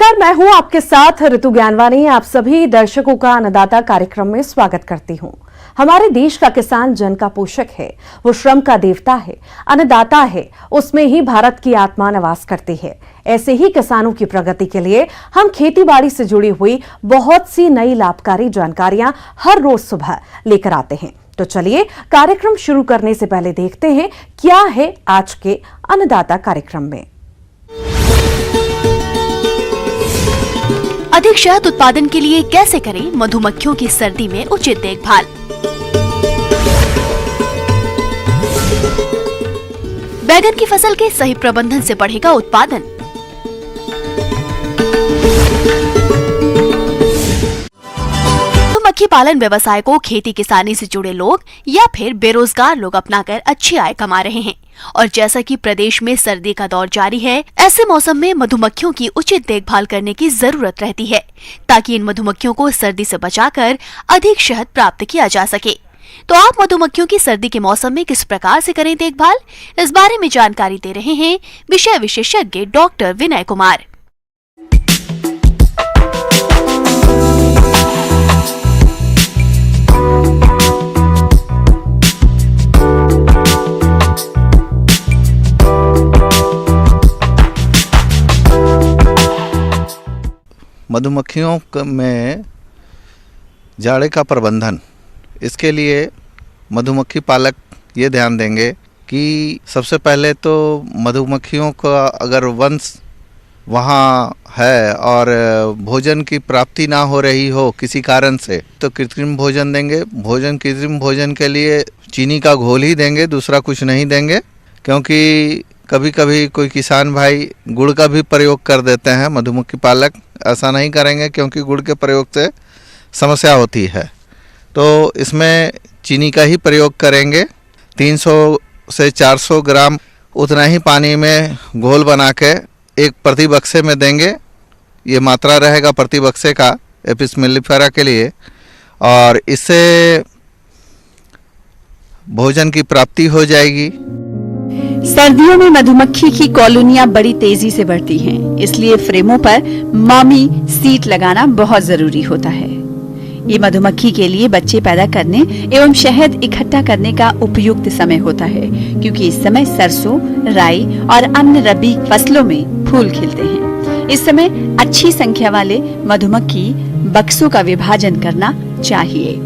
नमस्कार, मैं हूं आपके साथ ऋतु ज्ञानवानी। आप सभी दर्शकों का अन्नदाता कार्यक्रम में स्वागत करती हूं। हमारे देश का किसान जन का पोषक है, वो श्रम का देवता है, अन्नदाता है, उसमें ही भारत की आत्मा निवास करती है। ऐसे ही किसानों की प्रगति के लिए हम खेतीबाड़ी से जुड़ी हुई बहुत सी नई लाभकारी जानकारियां हर रोज सुबह लेकर आते हैं। तो चलिए कार्यक्रम शुरू करने से पहले देखते हैं क्या है आज के अन्नदाता कार्यक्रम में। अधिक शहद उत्पादन के लिए कैसे करें मधुमक्खियों की सर्दी में उचित देखभाल। बैगन की फसल के सही प्रबंधन से बढ़ेगा उत्पादन। मधुमक्खी पालन व्यवसाय को खेती किसानी से जुड़े लोग या फिर बेरोजगार लोग अपनाकर अच्छी आय कमा रहे हैं। और जैसा कि प्रदेश में सर्दी का दौर जारी है, ऐसे मौसम में मधुमक्खियों की उचित देखभाल करने की जरूरत रहती है ताकि इन मधुमक्खियों को सर्दी से बचाकर अधिक शहद प्राप्त किया जा सके। तो आप मधुमक्खियों की सर्दी के मौसम में किस प्रकार से करें देखभाल, इस बारे में जानकारी दे रहे हैं विषय विशेषज्ञ डॉक्टर विनय कुमार। मधुमक्खियों में जाड़े का प्रबंधन, इसके लिए मधुमक्खी पालक ये ध्यान देंगे कि सबसे पहले तो मधुमक्खियों का अगर वंश वहाँ है और भोजन की प्राप्ति ना हो रही हो किसी कारण से, तो कृत्रिम भोजन देंगे। कृत्रिम भोजन के लिए चीनी का घोल ही देंगे, दूसरा कुछ नहीं देंगे, क्योंकि कभी कभी कोई किसान भाई गुड़ का भी प्रयोग कर देते हैं। मधुमक्खी पालक ऐसा नहीं करेंगे क्योंकि गुड़ के प्रयोग से समस्या होती है, तो इसमें चीनी का ही प्रयोग करेंगे। 300 से 400 ग्राम उतना ही पानी में घोल बना के एक प्रति बक्से में देंगे। ये मात्रा रहेगा प्रति बक्से का एपिस मेलिफेरा के लिए, और इससे भोजन की प्राप्ति हो जाएगी। सर्दियों में मधुमक्खी की कॉलोनियां बड़ी तेजी से बढ़ती हैं, इसलिए फ्रेमों पर मामी सीट लगाना बहुत जरूरी होता है। ये मधुमक्खी के लिए बच्चे पैदा करने एवं शहद इकट्ठा करने का उपयुक्त समय होता है, क्योंकि इस समय सरसों, राई और अन्य रबी फसलों में फूल खिलते हैं। इस समय अच्छी संख्या वाले मधुमक्खी बक्सों का विभाजन करना चाहिए।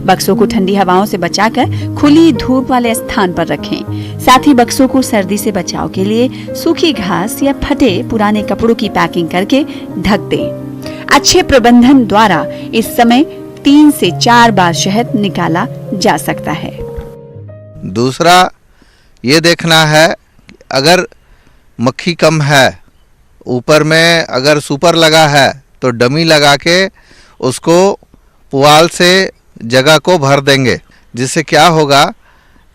बक्सों को ठंडी हवाओं से बचाकर खुली धूप वाले स्थान पर रखें। साथ ही बक्सों को सर्दी से बचाव के लिए सूखी घास या फटे पुराने कपड़ों की पैकिंग करके ढक दें। अच्छे प्रबंधन द्वारा इस समय 3 से 4 बार शहद निकाला जा सकता है। दूसरा ये देखना है, अगर मक्खी कम है, ऊपर में अगर सुपर लगा है तो डमी लगा के उसको पुआल से जगह को भर देंगे, जिससे क्या होगा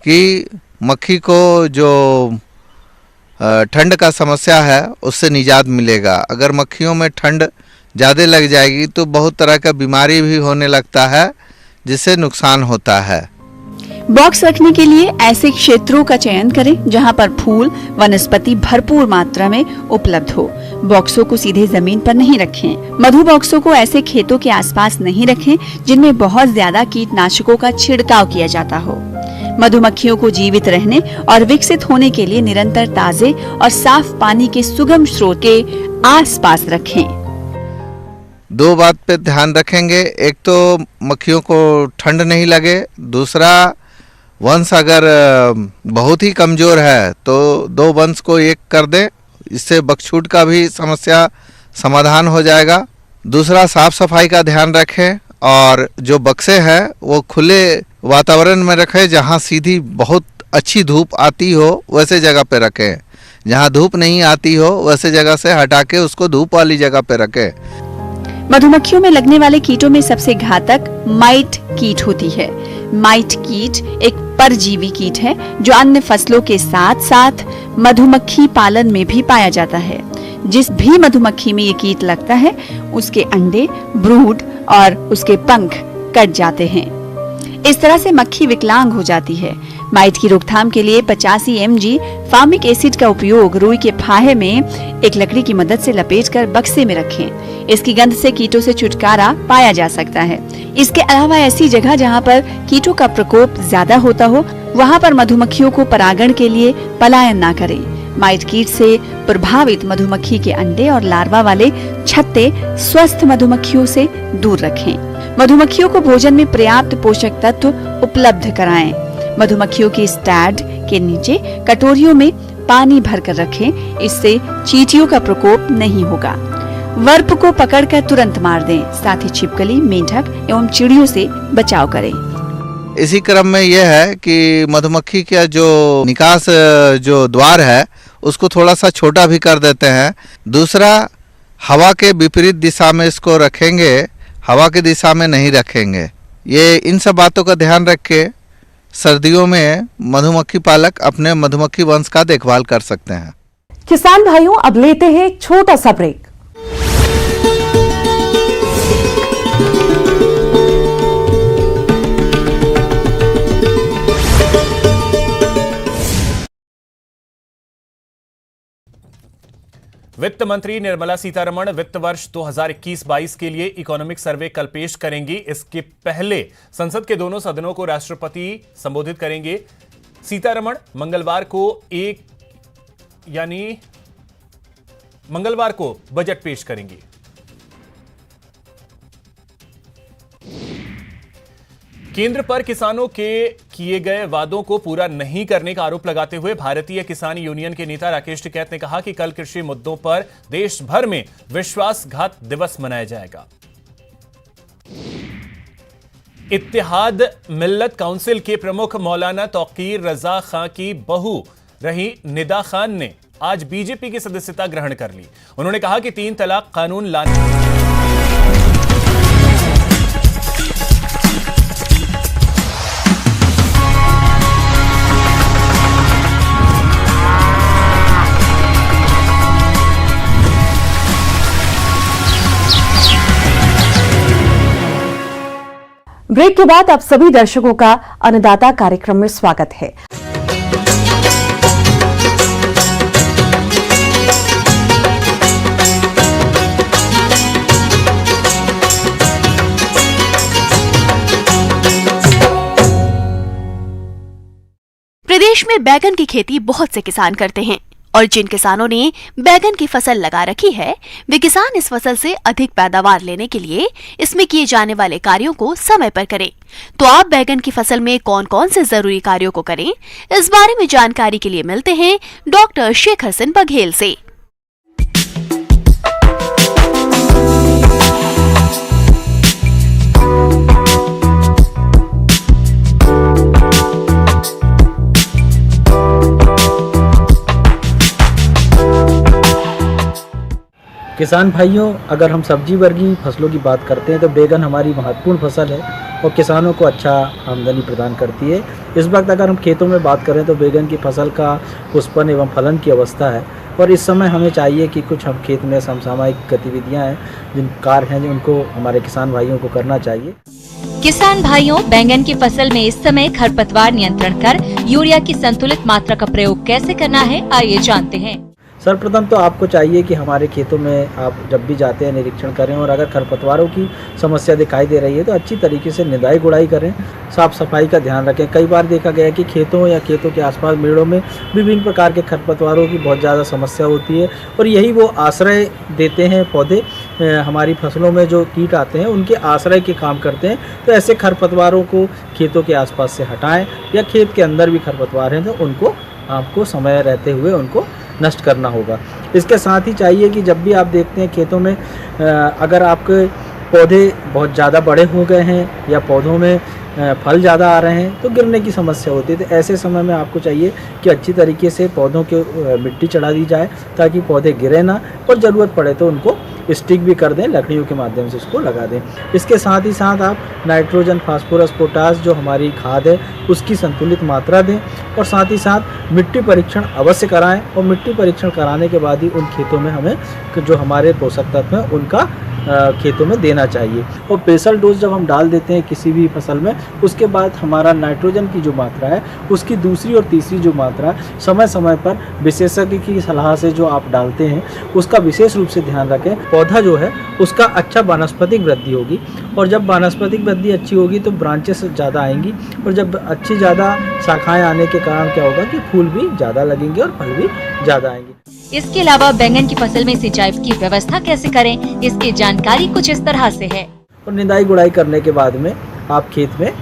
कि मक्खी को जो ठंड का समस्या है उससे निजात मिलेगा। अगर मक्खियों में ठंड ज़्यादा लग जाएगी तो बहुत तरह का बीमारी भी होने लगता है, जिससे नुकसान होता है। बॉक्स रखने के लिए ऐसे क्षेत्रों का चयन करें जहां पर फूल वनस्पति भरपूर मात्रा में उपलब्ध हो। बॉक्सों को सीधे जमीन पर नहीं रखें। मधु बॉक्सों को ऐसे खेतों के आसपास नहीं रखें जिनमें बहुत ज्यादा कीटनाशकों का छिड़काव किया जाता हो। मधुमक्खियों को जीवित रहने और विकसित होने के लिए निरंतर ताजे और साफ पानी के सुगम स्रोत के आसपास रखें। 2 बात पे ध्यान रखेंगे, एक तो मक्खियों को ठंड नहीं लगे, दूसरा वंश अगर बहुत ही कमज़ोर है तो 2 वंश को एक कर दें, इससे बकछूट का भी समस्या समाधान हो जाएगा। दूसरा साफ सफाई का ध्यान रखें, और जो बक्से हैं वो खुले वातावरण में रखें, जहां सीधी बहुत अच्छी धूप आती हो वैसे जगह पे रखें। जहां धूप नहीं आती हो वैसे जगह से हटा के उसको धूप वाली जगह पे रखें। मधुमक्खियों में लगने वाले कीटों में सबसे घातक माइट कीट होती है। माइट कीट एक परजीवी कीट है जो अन्य फसलों के साथ साथ मधुमक्खी पालन में भी पाया जाता है। जिस भी मधुमक्खी में ये कीट लगता है उसके अंडे, ब्रूड और उसके पंख कट जाते हैं। इस तरह से मक्खी विकलांग हो जाती है। माइट की रोकथाम के लिए 85 mg फार्मिक एसिड का उपयोग रुई के फाहे में एक लकड़ी की मदद से लपेटकर बक्से में रखें। इसकी गंध से कीटों से छुटकारा पाया जा सकता है। इसके अलावा ऐसी जगह जहाँ पर कीटों का प्रकोप ज्यादा होता हो, वहाँ पर मधुमक्खियों को परागण के लिए पलायन ना करें। माइट कीट से प्रभावित मधुमक्खी के अंडे और लार्वा वाले छत्ते स्वस्थ मधुमक्खियों से दूर रखें। मधुमक्खियों को भोजन में पर्याप्त पोषक तत्व उपलब्ध कराएं। मधुमक्खियों की स्टैड के नीचे कटोरियों में पानी भरकर रखें। इससे चींटियों का प्रकोप नहीं होगा। वर्प को पकड़कर तुरंत मार दें। साथ ही छिपकली, मेंढक एवं चिड़ियों से बचाव करें। इसी क्रम में यह है कि मधुमक्खी का जो निकास जो द्वार है उसको थोड़ा सा छोटा भी कर देते हैं। दूसरा, हवा के विपरीत दिशा में इसको रखेंगे, हवा की दिशा में नहीं रखेंगे। ये इन सब बातों का ध्यान रख के सर्दियों में मधुमक्खी पालक अपने मधुमक्खी वंश का देखभाल कर सकते हैं। किसान भाइयों, अब लेते हैं एक छोटा सा ब्रेक। वित्त मंत्री निर्मला सीतारमण वित्त वर्ष 2021-22 के लिए इकोनॉमिक सर्वे कल पेश करेंगी। इसके पहले संसद के दोनों सदनों को राष्ट्रपति संबोधित करेंगे। सीतारमण मंगलवार को बजट पेश करेंगी। केंद्र पर किसानों के किए गए वादों को पूरा नहीं करने का आरोप लगाते हुए भारतीय किसान यूनियन के नेता राकेश टिकैत ने कहा कि कल कृषि मुद्दों पर देश भर में विश्वासघात दिवस मनाया जाएगा। इत्तेहाद मिल्लत काउंसिल के प्रमुख मौलाना तौकीर रजा खां की बहू रही निदा खान ने आज बीजेपी की सदस्यता ग्रहण कर ली। उन्होंने कहा कि 3 तलाक कानून लाने ब्रेक के बाद आप सभी दर्शकों का अन्नदाता कार्यक्रम में स्वागत है। प्रदेश में बैगन की खेती बहुत से किसान करते हैं और जिन किसानों ने बैगन की फसल लगा रखी है, वे किसान इस फसल से अधिक पैदावार लेने के लिए इसमें किए जाने वाले कार्यों को समय पर करें। तो आप बैगन की फसल में कौन कौन से जरूरी कार्यों को करें, इस बारे में जानकारी के लिए मिलते हैं डॉक्टर शेखर सिंह बघेल से। किसान भाइयों, अगर हम सब्जी वर्गीय फसलों की बात करते हैं तो बैगन हमारी महत्वपूर्ण फसल है और किसानों को अच्छा आमदनी प्रदान करती है। इस वक्त अगर हम खेतों में बात करें तो बैगन की फसल का पुष्पन एवं फलन की अवस्था है और इस समय हमें चाहिए कि कुछ हम खेत में समसामयिक गतिविधियां हैं, जिन कार्य हैं जो उनको हमारे किसान भाइयों को करना चाहिए। किसान भाइयों, बैंगन की फसल में इस समय खरपतवार नियंत्रण कर यूरिया की संतुलित मात्रा का प्रयोग कैसे करना है, आइए जानते हैं। सर्वप्रथम तो आपको चाहिए कि हमारे खेतों में आप जब भी जाते हैं निरीक्षण करें और अगर खरपतवारों की समस्या दिखाई दे रही है तो अच्छी तरीके से निदाई गुड़ाई करें, साफ सफाई का ध्यान रखें। कई बार देखा गया है कि खेतों या खेतों के आसपास मेड़ों में विभिन्न प्रकार के खरपतवारों की बहुत ज़्यादा समस्या होती है और यही वो आश्रय देते हैं। पौधे हमारी फसलों में जो कीट आते हैं उनके आश्रय के काम करते हैं। तो ऐसे खरपतवारों को खेतों के आसपास से हटाएं या खेत के अंदर भी खरपतवार हैं तो उनको आपको समय रहते हुए उनको नष्ट करना होगा। इसके साथ ही चाहिए कि जब भी आप देखते हैं खेतों में अगर आपके पौधे बहुत ज़्यादा बड़े हो गए हैं या पौधों में फल ज़्यादा आ रहे हैं तो गिरने की समस्या होती है। तो ऐसे समय में आपको चाहिए कि अच्छी तरीके से पौधों के मिट्टी चढ़ा दी जाए ताकि पौधे गिरे ना और ज़रूरत पड़े तो उनको स्टिक भी कर दें, लकड़ियों के माध्यम से उसको लगा दें। इसके साथ ही साथ आप नाइट्रोजन, फास्फोरस, पोटास जो हमारी खाद है उसकी संतुलित मात्रा दें और साथ ही साथ मिट्टी परीक्षण अवश्य कराएं और मिट्टी परीक्षण कराने के बाद ही उन खेतों में हमें जो हमारे पोषक तत्व हैं उनका खेतों में देना चाहिए। और बेसल डोज जब हम डाल देते हैं किसी भी फसल में, उसके बाद हमारा नाइट्रोजन की जो मात्रा है उसकी दूसरी और तीसरी जो मात्रा समय समय पर विशेषज्ञ की सलाह से जो आप डालते हैं उसका विशेष रूप से ध्यान रखें। पौधा जो है उसका अच्छा वानस्पतिक वृद्धि होगी, और जब वानस्पतिक वृद्धि अच्छी होगी तो ब्रांचेस ज़्यादा आएंगी, और जब अच्छी ज़्यादा शाखाएँ आने के कारण क्या होगा कि फूल भी ज़्यादा लगेंगे और फल भी ज़्यादा आएंगे। इसके अलावा बैंगन की फसल में सिंचाई की व्यवस्था कैसे करें, इसकी जानकारी कुछ इस तरह से है। और निदाई गुड़ाई करने के बाद में आप खेत में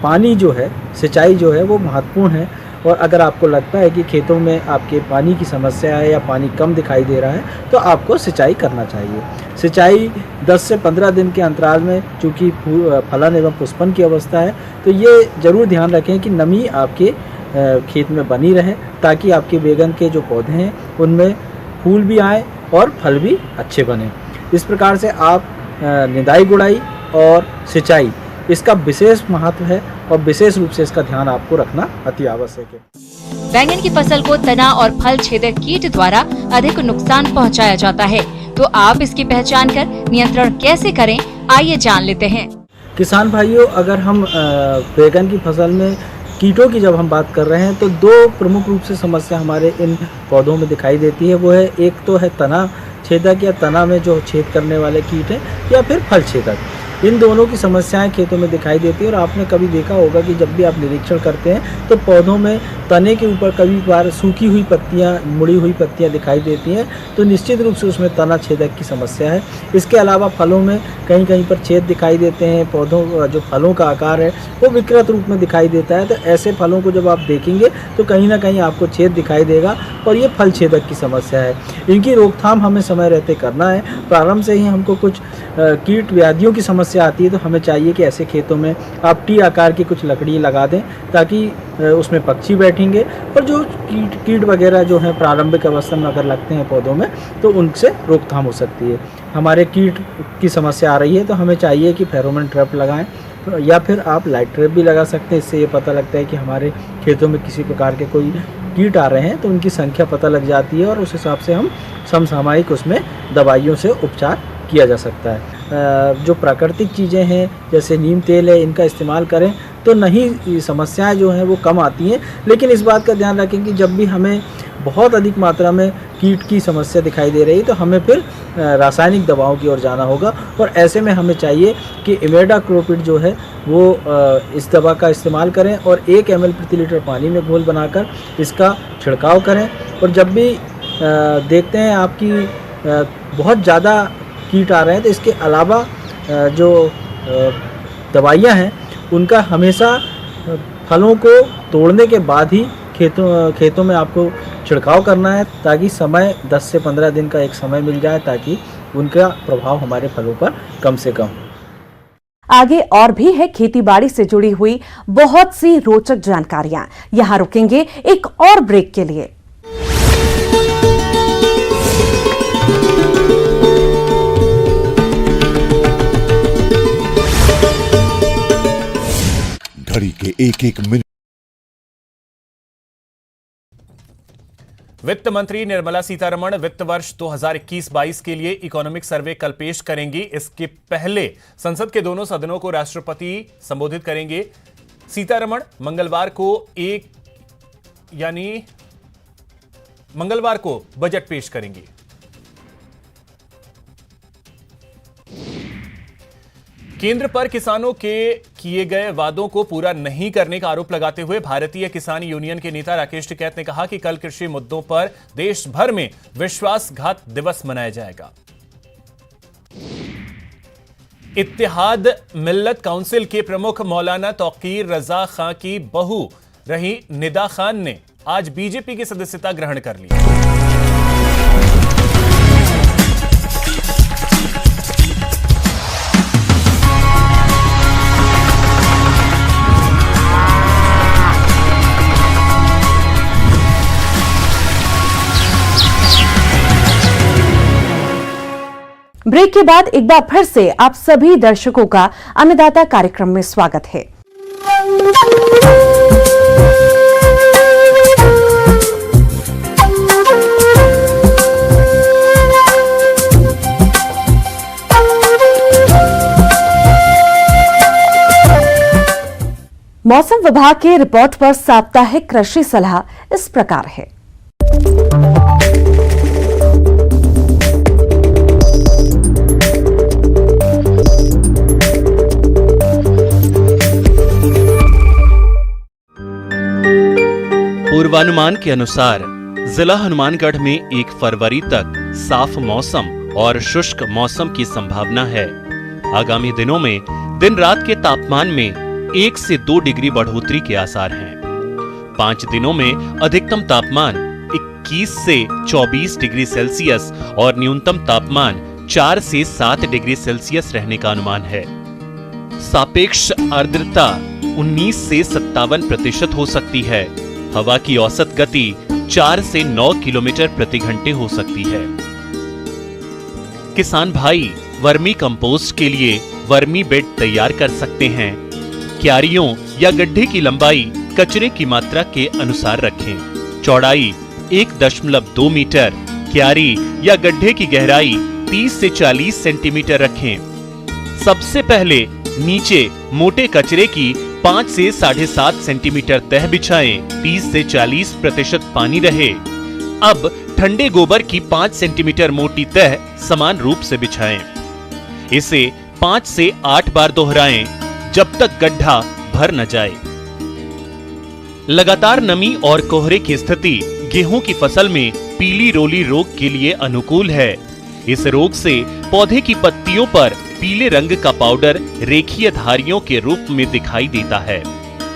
पानी जो है, सिंचाई जो है वो महत्वपूर्ण है। और अगर आपको लगता है कि खेतों में आपके पानी की समस्या है या पानी कम दिखाई दे रहा है तो आपको सिंचाई करना चाहिए। सिंचाई 10 से 15 दिन के अंतराल में, चूँकि फलन एवं पुष्पन की अवस्था है तो ये ज़रूर ध्यान रखें कि नमी आपके खेत में बनी रहे, ताकि आपके बैगन के जो पौधे हैं उनमें फूल भी आए और फल भी अच्छे बने। इस प्रकार से आप निदाई गुड़ाई और सिंचाई इसका विशेष महत्व है, और विशेष रूप से इसका ध्यान आपको रखना अति आवश्यक है। बैंगन की फसल को तना और फल छेदक कीट द्वारा अधिक नुकसान पहुंचाया जाता है, तो आप इसकी पहचान कर नियंत्रण कैसे करें, आइए जान लेते हैं। किसान भाइयों, अगर हम बैगन की फसल में कीटों की जब हम बात कर रहे हैं तो दो प्रमुख रूप से समस्या हमारे इन पौधों में दिखाई देती है। वो है, एक तो है तना छेदक या तना में जो छेद करने वाले कीट हैं, या फिर फल छेदक। इन दोनों की समस्याएं खेतों में दिखाई देती है। और आपने कभी देखा होगा कि जब भी आप निरीक्षण करते हैं तो पौधों में तने के ऊपर कभी बार सूखी हुई पत्तियां, मुड़ी हुई पत्तियां दिखाई देती हैं, तो निश्चित रूप से उसमें तना छेदक की समस्या है। इसके अलावा फलों में कहीं कहीं पर छेद दिखाई देते हैं, पौधों जो फलों का आकार है वो विकृत रूप में दिखाई देता है। तो ऐसे फलों को जब आप देखेंगे तो कहीं ना कहीं आपको छेद दिखाई देगा, और ये फल छेदक की समस्या है। इनकी रोकथाम हमें समय रहते करना है। प्रारंभ से ही हमको कुछ कीट व्याधियों की समस्या आती है तो हमें चाहिए कि ऐसे खेतों में आप टी आकार की कुछ लकड़ी लगा दें, ताकि उसमें पक्षी बैठेंगे, और जो कीट वगैरह जो हैं प्रारंभिक अवस्था में अगर लगते हैं पौधों में तो उनसे रोकथाम हो सकती है। हमारे कीट की समस्या आ रही है तो हमें चाहिए कि फेरोमोन ट्रैप लगाएं, या फिर आप लाइट ट्रैप भी लगा सकते हैं। इससे ये पता लगता है कि हमारे खेतों में किसी प्रकार के कोई कीट आ रहे हैं तो उनकी संख्या पता लग जाती है, और उस हिसाब से हम समसामयिक उसमें दवाइयों से उपचार किया जा सकता है। जो प्राकृतिक चीज़ें हैं जैसे नीम तेल है, इनका इस्तेमाल करें तो नहीं समस्याएं जो हैं वो कम आती हैं। लेकिन इस बात का ध्यान रखें कि जब भी हमें बहुत अधिक मात्रा में कीट की समस्या दिखाई दे रही है तो हमें फिर रासायनिक दवाओं की ओर जाना होगा। और ऐसे में हमें चाहिए कि इमेडाक्लोपिड जो है वो इस दवा का इस्तेमाल करें, और 1 ml प्रति लीटर पानी में घोल बनाकर इसका छिड़काव करें। और जब भी देखते हैं आपकी बहुत ज़्यादा कीट आ रहे हैं तो इसके अलावा जो दवाइयाँ हैं उनका हमेशा फलों को तोड़ने के बाद ही खेतों में आपको छिड़काव करना है, ताकि समय 10 से 15 दिन का एक समय मिल जाए, ताकि उनका प्रभाव हमारे फलों पर कम से कम हो। आगे और भी है खेती बाड़ी से जुड़ी हुई बहुत सी रोचक जानकारियां। यहां रुकेंगे एक और ब्रेक के लिए। घड़ी के एक-एक मिनट। वित्त मंत्री निर्मला सीतारमण वित्त वर्ष 2021-22 के लिए इकोनॉमिक सर्वे कल पेश करेंगी। इसके पहले संसद के दोनों सदनों को राष्ट्रपति संबोधित करेंगे। सीतारमण मंगलवार को बजट पेश करेंगी। केंद्र पर किसानों के किए गए वादों को पूरा नहीं करने का आरोप लगाते हुए भारतीय किसान यूनियन के नेता राकेश टिकैत ने कहा कि कल कृषि मुद्दों पर देश भर में विश्वासघात दिवस मनाया जाएगा। इत्तेहाद मिल्लत काउंसिल के प्रमुख मौलाना तौकीर रजा खां की बहू रही निदा खान ने आज बीजेपी की सदस्यता ग्रहण कर ली। ब्रेक के बाद एक बार फिर से आप सभी दर्शकों का अन्नदाता कार्यक्रम में स्वागत है। मौसम विभाग के रिपोर्ट पर साप्ताहिक कृषि सलाह इस प्रकार है। पूर्वानुमान के अनुसार जिला हनुमानगढ़ में 1 फरवरी तक साफ मौसम और शुष्क मौसम की संभावना है। आगामी दिनों में दिन रात के तापमान में 1 से 2 डिग्री बढ़ोतरी के आसार हैं। 5 दिनों में अधिकतम तापमान 21 से 24 डिग्री सेल्सियस और न्यूनतम तापमान 4 से 7 डिग्री सेल्सियस रहने का अनुमान है। सापेक्ष आर्द्रता 19 से 57% हो सकती है। हवा की औसत गति 4 से 9 किलोमीटर प्रति घंटे हो सकती है। किसान भाई वर्मी कंपोस्ट के लिए वर्मी बेड तैयार कर सकते हैं। क्यारियों या गड्ढे की लंबाई कचरे की मात्रा के अनुसार रखें। चौड़ाई 1.2 मीटर, क्यारी या गड्ढे की गहराई 30 से 40 सेंटीमीटर रखें। सबसे पहले नीचे मोटे कचरे की 5 से 7.5 सेंटीमीटर तह बिछाएं। 30 से 40% पानी रहे। अब ठंडे गोबर की 5 सेंटीमीटर मोटी तह समान रूप से बिछाएं। इसे 5 से 8 बार दोहराएं जब तक गड्ढा भर न जाए। लगातार नमी और कोहरे की स्थिति गेहूं की फसल में पीली रोली रोग के लिए अनुकूल है। इस रोग से पौधे की पत्तियों पर पीले रंग का पाउडर रेखीय धारियों के रूप में दिखाई देता है।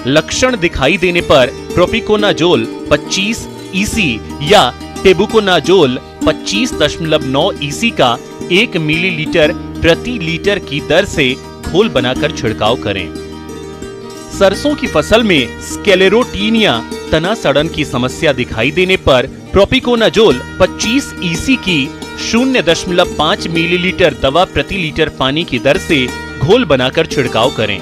लक्षण दिखाई देने पर प्रोपिकोनाजोल 25 ईसी या टेबुकोनाजोल 25.9 ईसी का 1 मिलीलीटर प्रति लीटर की दर से घोल बनाकर छिड़काव करें। सरसों की फसल में स्क्लेरोटीनिया तना सड़न की समस्या दिखाई देने पर प्रोपिकोनाजोल 25 ईसी की 0.5 मिलीलीटर दवा प्रति लीटर पानी की दर से घोल बनाकर छिड़काव करें।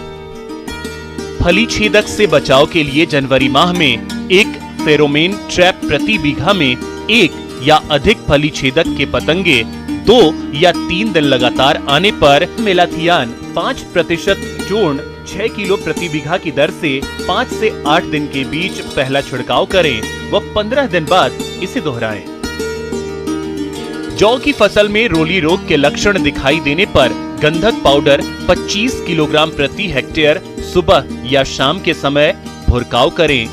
फली छेदक से बचाव के लिए जनवरी माह में एक फेरोमेन ट्रैप प्रति बीघा में 1 या अधिक फली छेदक के पतंगे 2 या 3 दिन लगातार आने पर मेलाथियान 5% चूर्ण 6 किलो प्रति बीघा की दर से 5 से 8 दिन के बीच पहला छिड़काव करें व 15 दिन बाद इसे दोहराएं। जौ की फसल में रोली रोग के लक्षण दिखाई देने पर गंधक पाउडर 25 किलोग्राम प्रति हेक्टेयर सुबह या शाम के समय भुरकाव करें।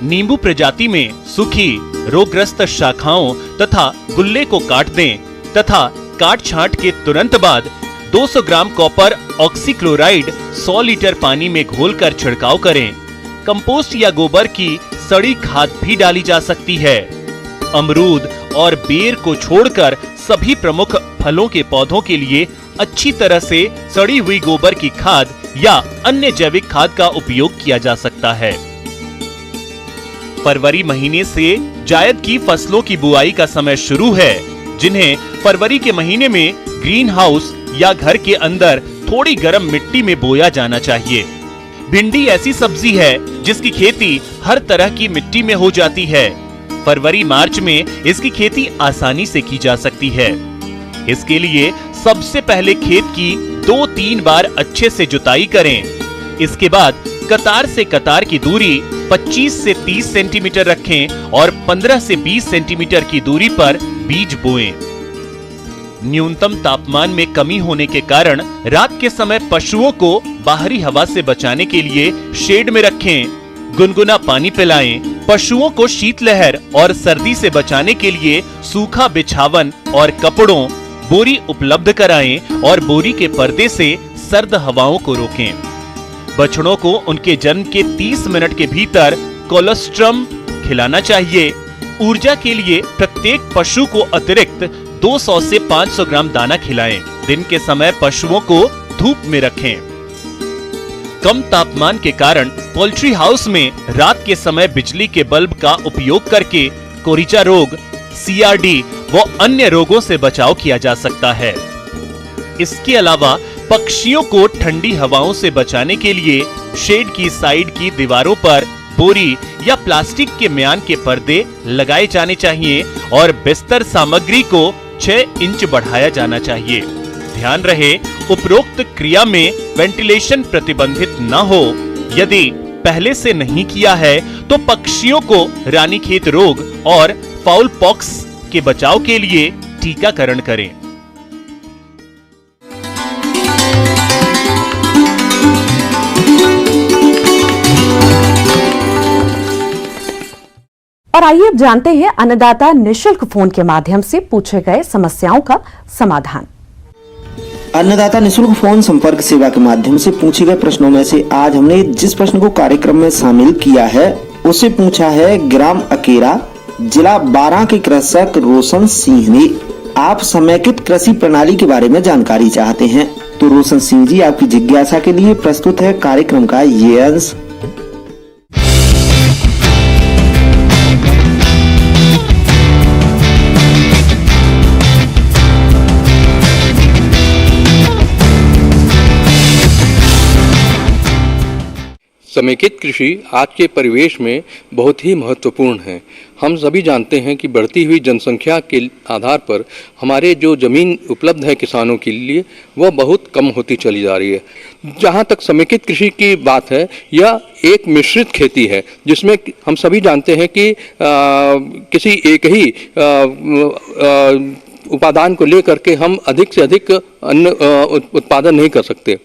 नींबू प्रजाति में सूखी रोगग्रस्त शाखाओं तथा गुल्ले को काट दें तथा काट छांट के तुरंत बाद 200 ग्राम कॉपर ऑक्सीक्लोराइड 100 लीटर पानी में घोलकर छिड़काव करें। कंपोस्ट या गोबर की सड़ी खाद भी डाली जा सकती है। अमरूद और बेर को छोड़कर सभी प्रमुख फलों के पौधों के लिए अच्छी तरह से सड़ी हुई गोबर की खाद या अन्य जैविक खाद का उपयोग किया जा सकता है। फरवरी महीने से जायद की फसलों की बुआई का समय शुरू है, जिन्हें फरवरी के महीने में ग्रीन हाउस या घर के अंदर थोड़ी गर्म मिट्टी में बोया जाना चाहिए। भिंडी ऐसी सब्जी है जिसकी खेती हर तरह की मिट्टी में हो जाती है। फरवरी मार्च में इसकी खेती आसानी से की जा सकती है। इसके लिए सबसे पहले खेत की 2-3 बार अच्छे से जुताई करें। इसके बाद कतार से कतार की दूरी 25 से 30 सेंटीमीटर रखें और 15 से 20 सेंटीमीटर की दूरी पर बीज बोएं। न्यूनतम तापमान में कमी होने के कारण रात के समय पशुओं को बाहरी हवा से बचाने के लिए शेड में रखें। गुनगुना पानी पिलाएं। पशुओं को शीतलहर और सर्दी से बचाने के लिए सूखा बिछावन और कपड़ों बोरी उपलब्ध कराएं और बोरी के पर्दे से सर्द हवाओं को रोकें। बछड़ों को उनके जन्म के 30 मिनट के भीतर कोलोस्ट्रम खिलाना चाहिए। ऊर्जा के लिए प्रत्येक पशु को अतिरिक्त 200 से 500 ग्राम दाना खिलाएं। दिन के समय पशुओं को धूप में रखें। कम तापमान के कारण पोल्ट्री हाउस में रात के समय बिजली के बल्ब का उपयोग करके कोरिचा रोग, सीआरडी व अन्य रोगों से बचाव किया जा सकता है। इसके अलावा पक्षियों को ठंडी हवाओं से बचाने के लिए शेड की साइड की दीवारों पर बोरी या प्लास्टिक के म्यान के पर्दे लगाए जाने चाहिए और बिस्तर सामग्री को 6 इंच बढ़ाया जाना चाहिए। ध्यान रहे, उपरोक्त क्रिया में वेंटिलेशन प्रतिबंधित न हो यदि पहले से नहीं किया है तो पक्षियों को रानीखेत रोग और फाउल पॉक्स के बचाव के लिए टीकाकरण करें। और आइए अब जानते हैं अन्नदाता निशुल्क फोन के माध्यम से पूछे गए समस्याओं का समाधान। अन्नदाता निशुल्क फोन संपर्क सेवा के माध्यम से पूछे गए प्रश्नों में से आज हमने जिस प्रश्न को कार्यक्रम में शामिल किया है उसे पूछा है ग्राम अकेरा, जिला बारां के कृषक रोशन सिंह ने। आप समेकित कृषि प्रणाली के बारे में जानकारी चाहते हैं तो रोशन सिंह जी आपकी जिज्ञासा के लिए प्रस्तुत है कार्यक्रम का ये अंश। समेकित कृषि आज के परिवेश में बहुत ही महत्वपूर्ण है। हम सभी जानते हैं कि बढ़ती हुई जनसंख्या के आधार पर हमारे जो ज़मीन उपलब्ध है किसानों के लिए वह बहुत कम होती चली जा रही है। जहाँ तक समेकित कृषि की बात है, यह एक मिश्रित खेती है जिसमें हम सभी जानते हैं कि किसी एक ही उपादान को लेकर के हम अधिक से अधिक अन्न उत्पादन नहीं कर सकते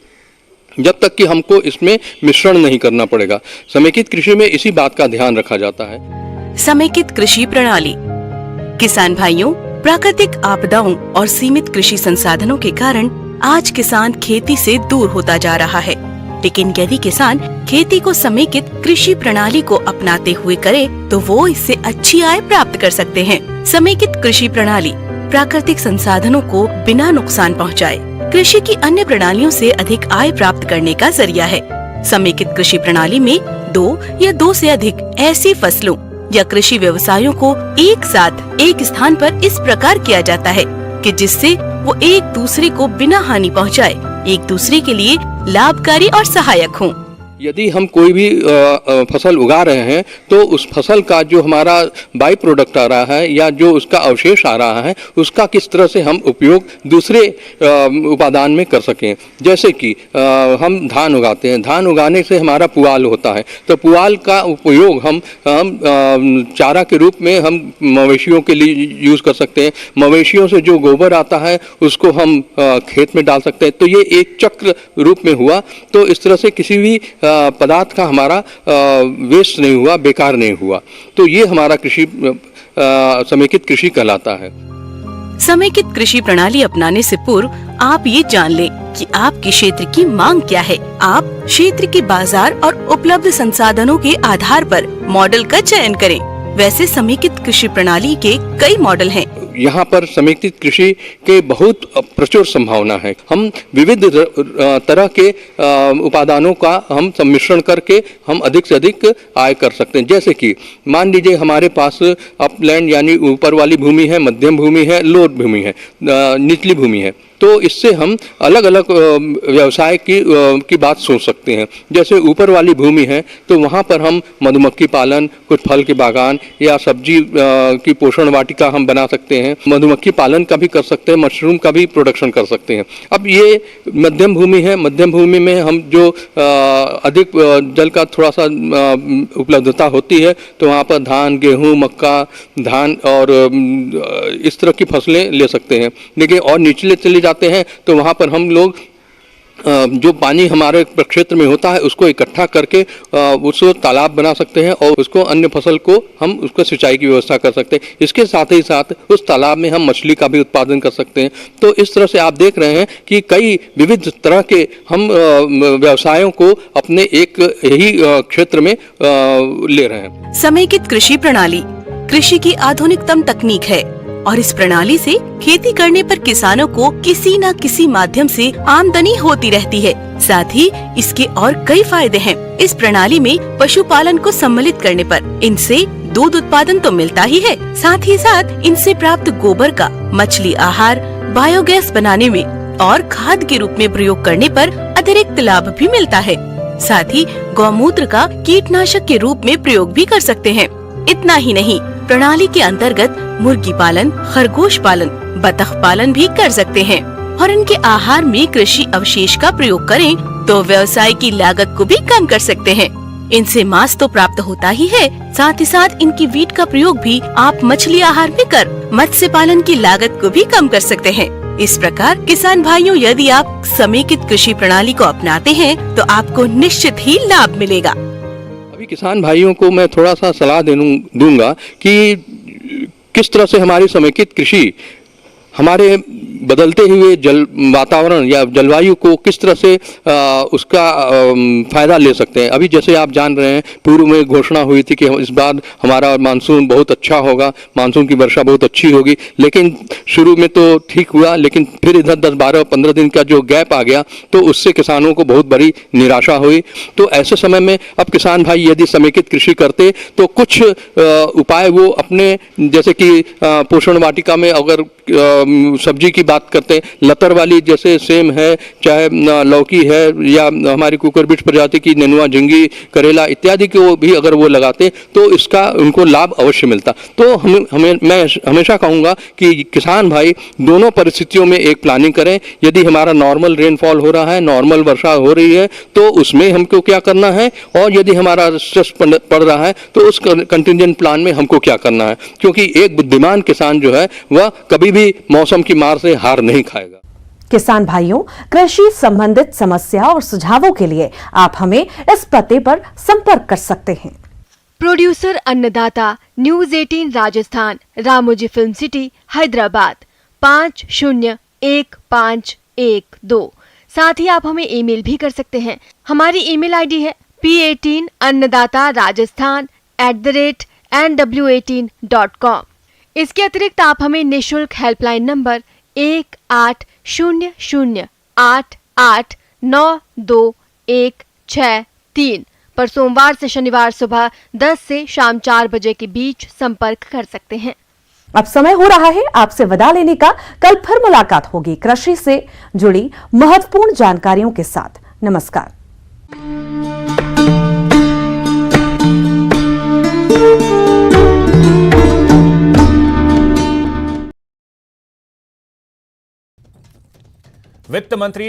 जब तक कि हमको इसमें मिश्रण नहीं करना पड़ेगा। समेकित कृषि में इसी बात का ध्यान रखा जाता है। समेकित कृषि प्रणाली। किसान भाइयों, प्राकृतिक आपदाओं और सीमित कृषि संसाधनों के कारण आज किसान खेती से दूर होता जा रहा है, लेकिन यदि किसान खेती को समेकित कृषि प्रणाली को अपनाते हुए करे तो वो इससे अच्छी आय प्राप्त कर सकते हैं। समेकित कृषि प्रणाली प्राकृतिक संसाधनों को बिना नुकसान पहुँचाए कृषि की अन्य प्रणालियों से अधिक आय प्राप्त करने का जरिया है। समेकित कृषि प्रणाली में 2 या 2 से अधिक ऐसी फसलों या कृषि व्यवसायों को एक साथ एक स्थान पर इस प्रकार किया जाता है कि जिससे वो एक दूसरे को बिना हानि पहुंचाए एक दूसरे के लिए लाभकारी और सहायक हों। यदि हम कोई भी फसल उगा रहे हैं तो उस फसल का जो हमारा बाई प्रोडक्ट आ रहा है या जो उसका अवशेष आ रहा है उसका किस तरह से हम उपयोग दूसरे उपादान में कर सकें। जैसे कि हम धान उगाते हैं, धान उगाने से हमारा पुआल होता है, तो पुआल का उपयोग हम चारा के रूप में हम मवेशियों के लिए यूज़ कर सकते हैं। मवेशियों से जो गोबर आता है उसको हम खेत में डाल सकते हैं। तो ये एक चक्र रूप में हुआ। तो इस तरह से किसी भी पदार्थ का हमारा वेस्ट नहीं हुआ, बेकार नहीं हुआ। तो ये हमारा कृषि समेकित कृषि कहलाता है। समेकित कृषि प्रणाली अपनाने से पूर्व आप ये जान लें कि आपके क्षेत्र की मांग क्या है। आप क्षेत्र के बाजार और उपलब्ध संसाधनों के आधार पर मॉडल का चयन करें। वैसे समेकित कृषि प्रणाली के कई मॉडल हैं। यहाँ पर समेकित कृषि के बहुत प्रचुर संभावना है। हम विविध तरह के उपादानों का हम सम्मिश्रण करके हम अधिक से अधिक आय कर सकते हैं। जैसे कि मान लीजिए हमारे पास अपलैंड यानी ऊपर वाली भूमि है, मध्यम भूमि है, लोअर भूमि है, निचली भूमि है। तो इससे हम अलग अलग व्यवसाय की बात सोच सकते हैं। जैसे ऊपर वाली भूमि है तो वहाँ पर हम मधुमक्खी पालन, कुछ फल के बागान या सब्जी की पोषण वाटिका हम बना सकते हैं। मधुमक्खी पालन का भी कर सकते हैं, मशरूम का भी प्रोडक्शन कर सकते हैं। अब ये मध्यम भूमि है, मध्यम भूमि में हम जो अधिक जल का थोड़ा सा उपलब्धता होती है तो वहाँ पर धान, गेहूँ, मक्का, धान और इस तरह की फसलें ले सकते हैं। लेकिन और निचले चले जाते हैं तो वहाँ पर हम लोग जो पानी हमारे क्षेत्र में होता है उसको इकट्ठा करके उसको तालाब बना सकते हैं और उसको अन्य फसल को हम उसको सिंचाई की व्यवस्था कर सकते हैं। इसके साथ ही साथ उस तालाब में हम मछली का भी उत्पादन कर सकते हैं। तो इस तरह से आप देख रहे हैं कि कई विविध तरह के हम व्यवसायों को अपने एक ही क्षेत्र में ले रहे हैं। समेकित कृषि प्रणाली कृषि की आधुनिकतम तकनीक है और इस प्रणाली से खेती करने पर किसानों को किसी न किसी माध्यम से आमदनी होती रहती है। साथ ही इसके और कई फायदे हैं। इस प्रणाली में पशुपालन को सम्मिलित करने पर इनसे दूध उत्पादन तो मिलता ही है, साथ ही साथ इनसे प्राप्त गोबर का मछली आहार, बायोगैस बनाने में और खाद के रूप में प्रयोग करने पर अतिरिक्त लाभ भी मिलता है। साथ ही गौमूत्र का कीटनाशक के रूप में प्रयोग भी कर सकते हैं। इतना ही नहीं, प्रणाली के अंतर्गत मुर्गी पालन, खरगोश पालन, बतख पालन भी कर सकते हैं और इनके आहार में कृषि अवशेष का प्रयोग करें तो व्यवसाय की लागत को भी कम कर सकते हैं। इनसे मांस तो प्राप्त होता ही है, साथ ही साथ इनकी वीट का प्रयोग भी आप मछली आहार में कर मत्स्य पालन की लागत को भी कम कर सकते हैं। इस प्रकार किसान भाइयों, यदि आप समेकित कृषि प्रणाली को अपनाते हैं तो आपको निश्चित ही लाभ मिलेगा। अभी किसान भाइयों को मैं थोड़ा सा सलाह दूंगा कि किस तरह से हमारी समेकित कृषि हमारे बदलते हुए वातावरण या जलवायु को किस तरह से उसका फायदा ले सकते हैं। अभी जैसे आप जान रहे हैं, पूर्व में घोषणा हुई थी कि इस बार हमारा मानसून बहुत अच्छा होगा, मानसून की वर्षा बहुत अच्छी होगी, लेकिन शुरू में तो ठीक हुआ, लेकिन फिर इधर 10, 12, 15 दिन का जो गैप आ गया तो उससे किसानों को बहुत बड़ी निराशा हुई। तो ऐसे समय में अब किसान भाई यदि समेकित कृषि करते तो कुछ उपाय वो अपने, जैसे कि पोषण वाटिका में अगर सब्जी की बात करते हैं, लतर वाली जैसे सेम है, चाहे लौकी है, या हमारी कुकुरबिट प्रजाति की नेनुआ, झिंगी, करेला इत्यादि को भी अगर वो लगाते तो इसका उनको लाभ अवश्य मिलता। तो मैं हमेशा कहूँगा कि किसान भाई दोनों परिस्थितियों में एक प्लानिंग करें। यदि हमारा नॉर्मल रेनफॉल हो रहा है, नॉर्मल वर्षा हो रही है, तो उसमें हमको क्या करना है, और यदि हमारा स्ट्रेस पड़ रहा है तो उस कंटिजेंट प्लान में हमको क्या करना है, क्योंकि एक बुद्धिमान किसान जो है वह कभी भी मौसम की मार से हार नहीं खाएगा। किसान भाइयों, कृषि संबंधित समस्या और सुझावों के लिए आप हमें इस पते पर संपर्क कर सकते हैं। प्रोड्यूसर अन्नदाता, news 18 Rajasthan, Ramoji film city, Hyderabad 501512। साथ ही आप हमें ईमेल भी कर सकते हैं। हमारी ईमेल आईडी है p18annadattarajasthan@nw18.com। इसके अतिरिक्त आप हमें निशुल्क हेल्पलाइन नंबर 180088926163 पर सोमवार से शनिवार सुबह 10 से शाम 4 बजे के बीच संपर्क कर सकते हैं। अब समय हो रहा है आपसे विदा लेने का। कल फिर मुलाकात होगी कृषि से जुड़ी महत्वपूर्ण जानकारियों के साथ। नमस्कार। वित्त मंत्री